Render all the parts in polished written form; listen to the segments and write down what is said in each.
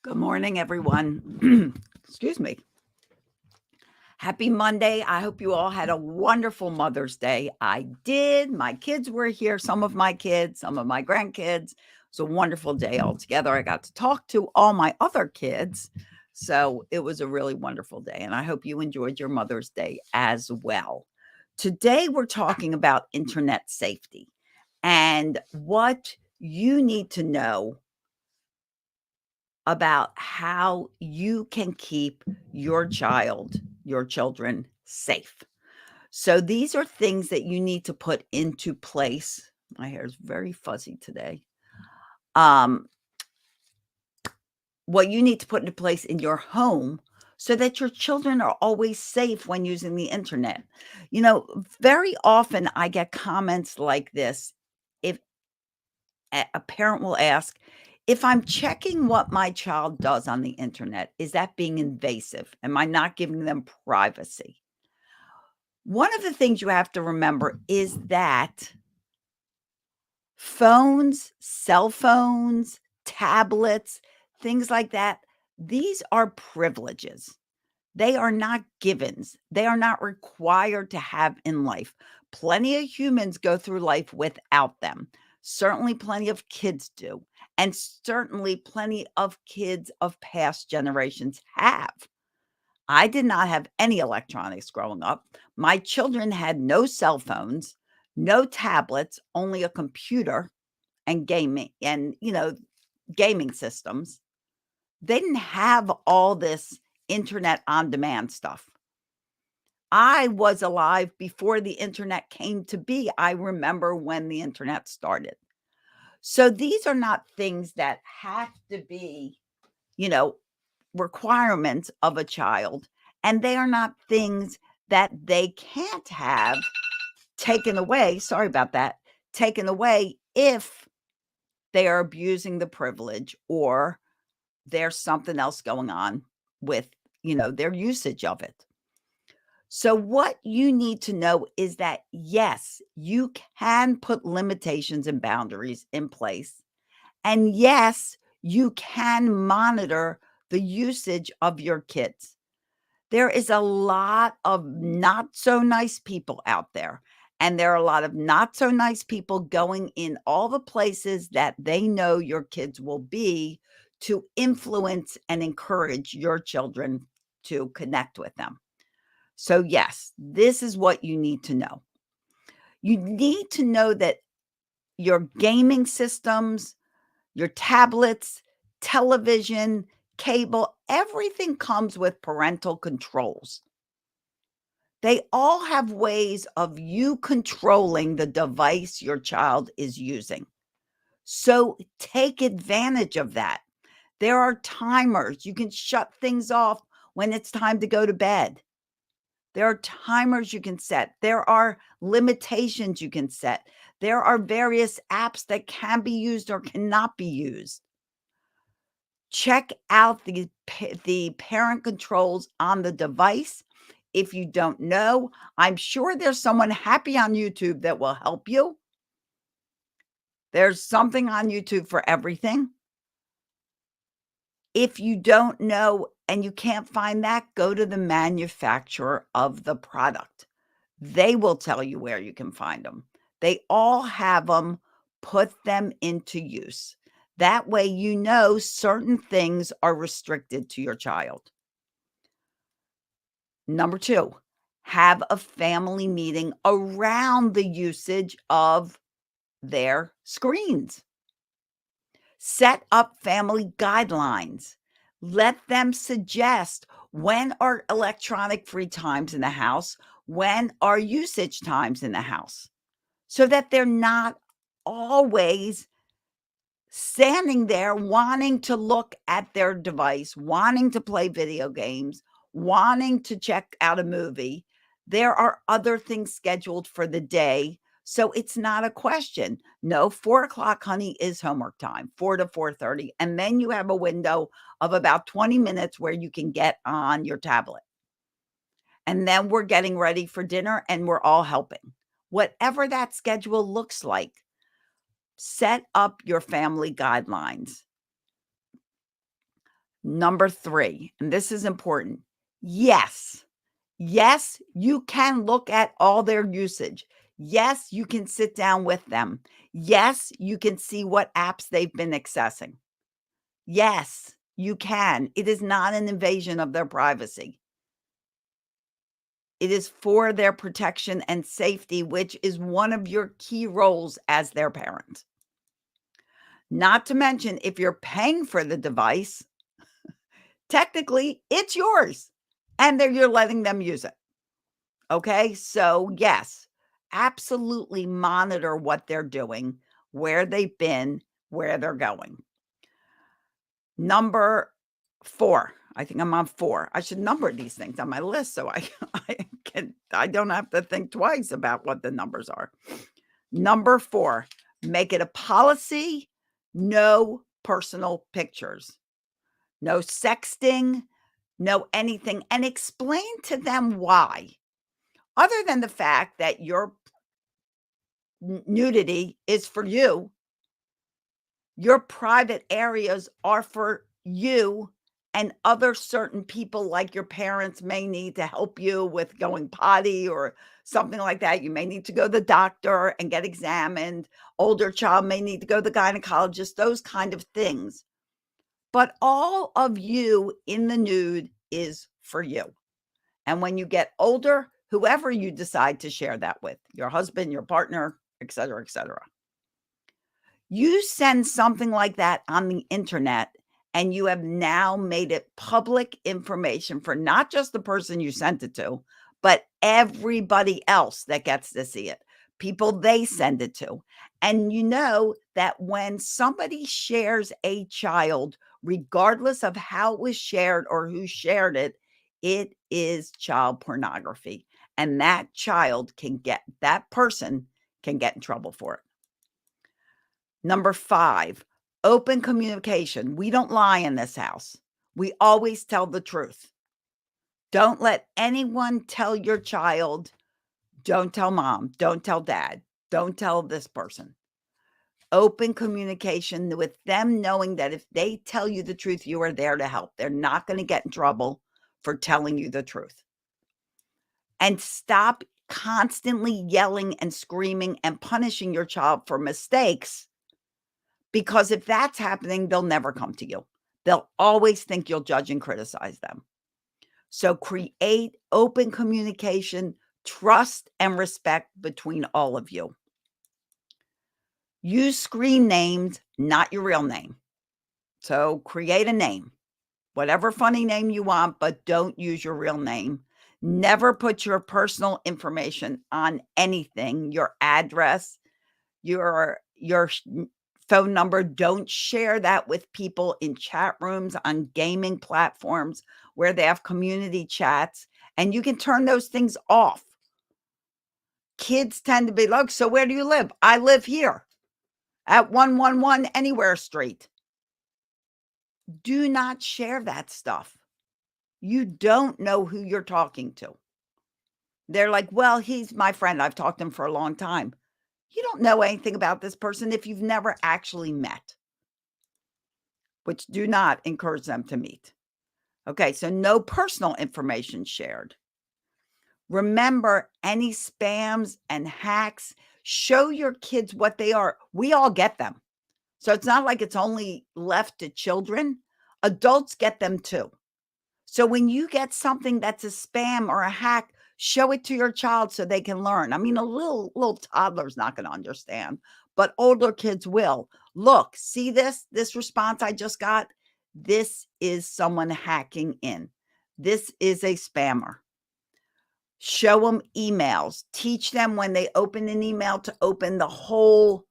Good morning, everyone. Excuse me. Happy Monday. I hope you all had a wonderful Mother's Day. I did. My kids were here, some of my kids, some of my grandkids. It was a wonderful day altogether. I got to talk to all my other kids. So it was a really wonderful day. And I hope you enjoyed your Mother's Day as well. Today, we're talking about internet safety and what you need to know about how you can keep your children safe. So these are things that you need to put into place. My hair is very fuzzy today. Um, what you need to put into place in your home so that your children are always safe when using the internet. Very often I get comments like this. If a parent will ask, if I'm checking what my child does on the internet, is that being invasive? Am I not giving them privacy? One of the things you have to remember is that phones, cell phones, tablets, things like that, these are privileges. They are not givens. They are not required to have in life. Plenty of humans go through life without them. Certainly, plenty of kids do. And certainly, plenty of kids of past generations have. I did not have any electronics growing up. My children had no cell phones, no tablets, only a computer and gaming systems. They didn't have all this internet on demand stuff. I was alive before the internet came to be. I remember when the internet started. So these are not things that have to be, you know, requirements of a child, and they are not things that they can't have taken away. Sorry about that. Taken away if they are abusing the privilege or there's something else going on with, their usage of it. So, what you need to know is that yes, you can put limitations and boundaries in place. And yes, you can monitor the usage of your kids. There is a lot of not so nice people out there. And there are a lot of not so nice people going in all the places that they know your kids will be to influence and encourage your children to connect with them. So, yes, this is what you need to know. You need to know that your gaming systems, your tablets, television, cable, everything comes with parental controls. They all have ways of you controlling the device your child is using. So take advantage of that. There are timers. You can shut things off when it's time to go to bed. There are timers you can set. There are limitations you can set. There are various apps that can be used or cannot be used. Check out the parent controls on the device. If you don't know, I'm sure there's someone happy on YouTube that will help you. There's something on YouTube for everything. If you don't know and you can't find that, go to the manufacturer of the product. They will tell you where you can find them. They all have them. Put them into use. That way, you know certain things are restricted to your child. Number 2, have a family meeting around the usage of their screens. Set up family guidelines. Let them suggest when are electronic free times in the house, when are usage times in the house, so that they're not always standing there wanting to look at their device, wanting to play video games, wanting to check out a movie. There are other things scheduled for the day. So it's not a question. No, 4 o'clock, honey, is homework time, 4 to 4:30. And then you have a window of about 20 minutes where you can get on your tablet. And then we're getting ready for dinner and we're all helping. Whatever that schedule looks like, set up your family guidelines. Number 3, and this is important. Yes. Yes, you can look at all their usage. Yes, you can sit down with them. Yes, you can see what apps they've been accessing. Yes, you can. It is not an invasion of their privacy. It is for their protection and safety, which is one of your key roles as their parent. Not to mention, if you're paying for the device, technically it's yours and then you're letting them use it. Okay. So, yes, absolutely monitor what they're doing, where they've been, where they're going. Number 4. I think I'm on 4. I should number these things on my list so I don't have to think twice about what the numbers are. Number 4, make it a policy, no personal pictures, no sexting, no anything, and explain to them why. Other than the fact that your nudity is for you, your private areas are for you and other certain people, like your parents may need to help you with going potty or something like that. You may need to go to the doctor and get examined. Older child may need to go to the gynecologist, those kind of things. But all of you in the nude is for you. And when you get older, whoever you decide to share that with, your husband, your partner, et cetera, et cetera. You send something like that on the internet, and you have now made it public information for not just the person you sent it to, but everybody else that gets to see it, people they send it to. And you know that when somebody shares a child, regardless of how it was shared or who shared it is child pornography. And that person can get in trouble for it. Number 5, open communication. We don't lie in this house. We always tell the truth. Don't let anyone tell your child, don't tell mom, don't tell dad, don't tell this person. Open communication with them, knowing that if they tell you the truth, you are there to help. They're not going to get in trouble for telling you the truth. And stop constantly yelling and screaming and punishing your child for mistakes. Because if that's happening, they'll never come to you. They'll always think you'll judge and criticize them. So create open communication, trust, and respect between all of you. Use screen names, not your real name. So create a name, whatever funny name you want, but don't use your real name. Never put your personal information on anything, your address, your phone number. Don't share that with people in chat rooms, on gaming platforms where they have community chats, and you can turn those things off. Kids tend to be like, so where do you live? I live here at 111 Anywhere Street. Do not share that stuff. You don't know who you're talking to. They're like, well, he's my friend. I've talked to him for a long time. You don't know anything about this person if you've never actually met, which do not encourage them to meet. Okay, so no personal information shared. Remember, any spams and hacks, show your kids what they are. We all get them. So it's not like it's only left to children. Adults get them too. So when you get something that's a spam or a hack, show it to your child so they can learn. I mean, a little toddler's not going to understand, but older kids will. Look, see this response I just got? This is someone hacking in. This is a spammer. Show them emails. Teach them when they open an email to open the whole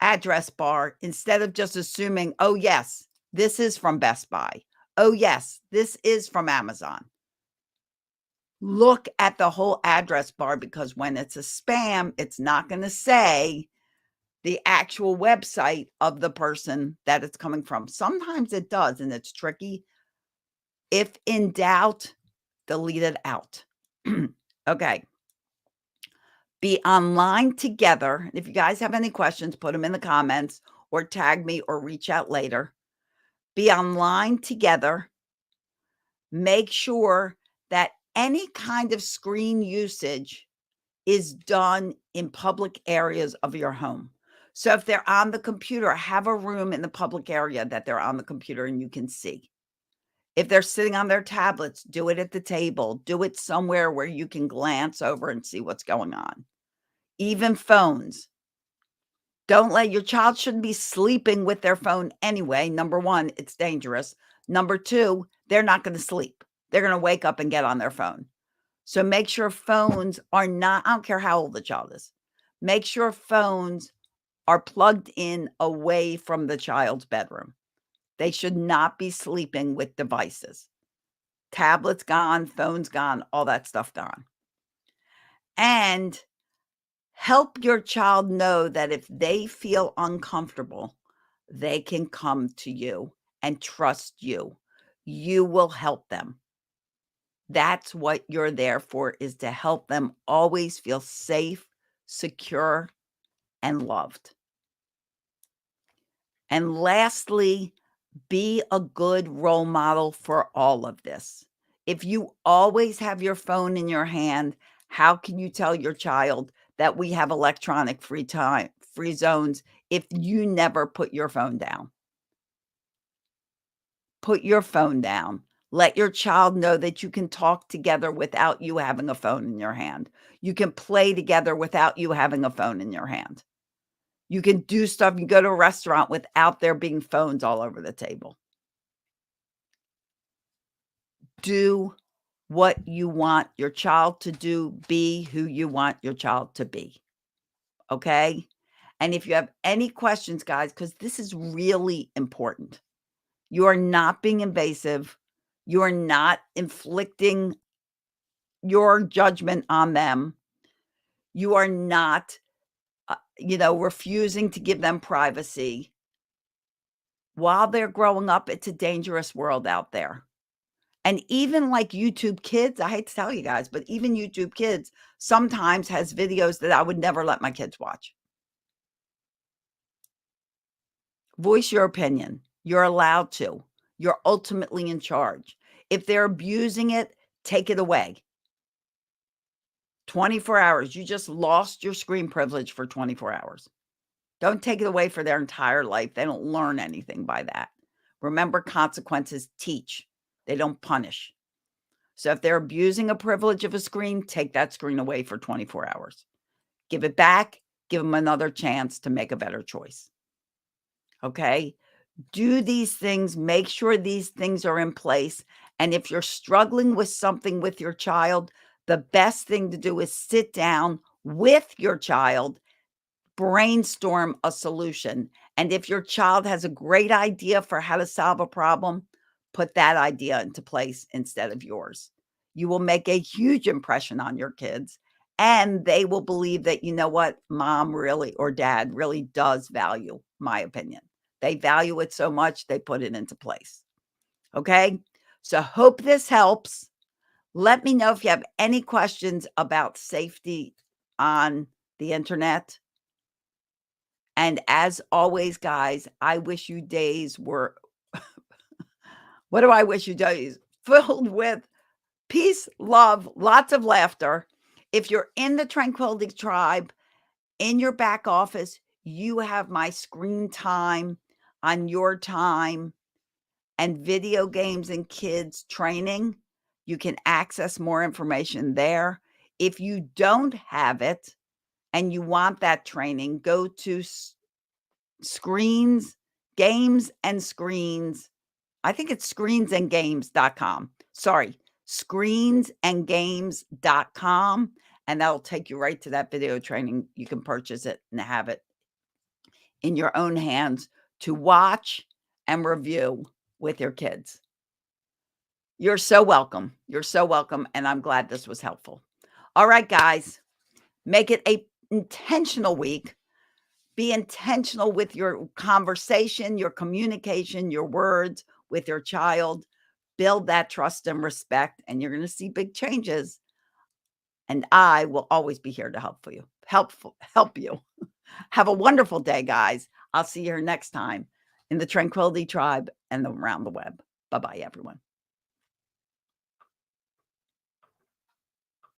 address bar instead of just assuming, oh, yes, this is from Best Buy. Oh, yes, this is from Amazon. Look at the whole address bar, because when it's a spam, it's not going to say the actual website of the person that it's coming from. Sometimes it does, and it's tricky. If in doubt, delete it out. Okay. Be online together. If you guys have any questions, put them in the comments or tag me or reach out later. be online together. Make sure that any kind of screen usage is done in public areas of your home. So if they're on the computer, have a room in the public area that they're on the computer and you can see. If they're sitting on their tablets, do it at the table. Do it somewhere where you can glance over and see what's going on. Even phones. Don't let your child shouldn't be sleeping with their phone anyway. Number 1, it's dangerous. Number 2, they're not going to sleep. They're going to wake up and get on their phone. So make sure phones are not, I don't care how old the child is. Make sure phones are plugged in away from the child's bedroom. They should not be sleeping with devices. Tablets gone, phones gone, all that stuff gone. And help your child know that if they feel uncomfortable, they can come to you and trust you. You will help them. That's what you're there for, is to help them always feel safe, secure, and loved. And lastly, be a good role model for all of this. If you always have your phone in your hand, how can you tell your child that we have electronic free zones if you never put your phone down? Put your phone down. Let your child know that you can talk together without you having a phone in your hand. You can play together without you having a phone in your hand. You can do stuff. You go to a restaurant without there being phones all over the table. Do what you want your child to do. Be who you want your child to be. Okay? And if you have any questions, guys, because this is really important, you are not being invasive. You are not inflicting your judgment on them. You are not, refusing to give them privacy. While they're growing up, it's a dangerous world out there. And even like YouTube Kids, I hate to tell you guys, but even YouTube Kids sometimes has videos that I would never let my kids watch. Voice your opinion. You're allowed to. You're ultimately in charge. If they're abusing it, take it away. 24 hours. You just lost your screen privilege for 24 hours. Don't take it away for their entire life. They don't learn anything by that. Remember, consequences teach. They don't punish. So if they're abusing a privilege of a screen, take that screen away for 24 hours. Give it back. Give them another chance to make a better choice. Okay? Do these things. Make sure these things are in place. And if you're struggling with something with your child, the best thing to do is sit down with your child, brainstorm a solution. And if your child has a great idea for how to solve a problem, put that idea into place instead of yours. You will make a huge impression on your kids, and they will believe that, you know what, mom really or dad really does value my opinion. They value it so much, they put it into place. Okay? So hope this helps. Let me know if you have any questions about safety on the internet. And as always, guys, I wish you days were, what do I wish you days? Filled with peace, love, lots of laughter. If you're in the Tranquility Tribe, in your back office, you have my screen time on your time and video games and kids training. You can access more information there. If you don't have it and you want that training, go to Screens, Games and Screens. I think it's screensandgames.com. Sorry, screensandgames.com. And that'll take you right to that video training. You can purchase it and have it in your own hands to watch and review with your kids. You're so welcome. You're so welcome. And I'm glad this was helpful. All right, guys, make it a intentional week. Be intentional with your conversation, your communication, your words with your child. Build that trust and respect, and you're going to see big changes. And I will always be here to help you. Help you. Have a wonderful day, guys. I'll see you here next time in the Tranquility Tribe. and around the web. Bye-bye, everyone.